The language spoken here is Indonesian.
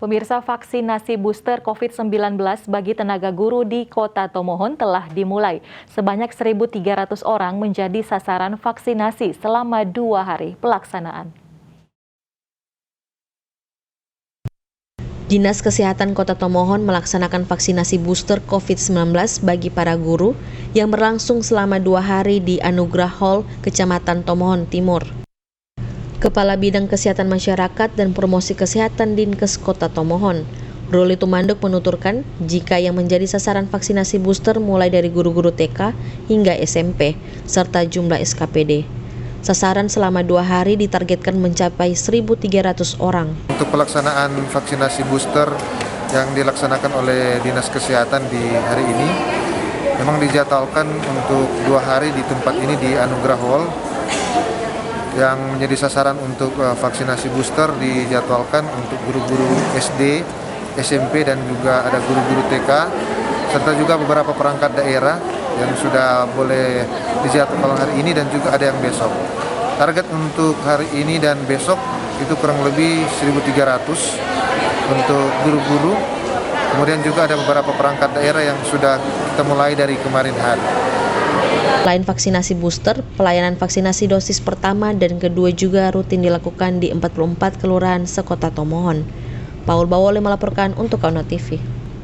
Pemirsa, vaksinasi booster COVID-19 bagi tenaga guru di Kota Tomohon telah dimulai. Sebanyak 1.300 orang menjadi sasaran vaksinasi selama 2 hari pelaksanaan. Dinas Kesehatan Kota Tomohon melaksanakan vaksinasi booster COVID-19 bagi para guru yang berlangsung selama 2 hari di Anugrah Hall, Kecamatan Tomohon Timur. Kepala Bidang Kesehatan Masyarakat dan Promosi Kesehatan Dinkes Kota Tomohon, Ruli Tumanduk menuturkan jika yang menjadi sasaran vaksinasi booster mulai dari guru-guru TK hingga SMP, serta jumlah SKPD. Sasaran selama 2 hari ditargetkan mencapai 1.300 orang. Untuk pelaksanaan vaksinasi booster yang dilaksanakan oleh Dinas Kesehatan di hari ini, memang dijadwalkan untuk 2 hari di tempat ini di Anugrah Hall. Yang menjadi sasaran untuk vaksinasi booster dijadwalkan untuk guru-guru SD, SMP, dan juga ada guru-guru TK, serta juga beberapa perangkat daerah yang sudah boleh dijadwalkan hari ini dan juga ada yang besok. Target untuk hari ini dan besok itu kurang lebih 1.300 untuk guru-guru. Kemudian juga ada beberapa perangkat daerah yang sudah kita mulai dari kemarin hari. Selain vaksinasi booster, pelayanan vaksinasi dosis pertama dan kedua juga rutin dilakukan di 44 kelurahan sekota Tomohon. Paul Bawole melaporkan untuk Kauno TV.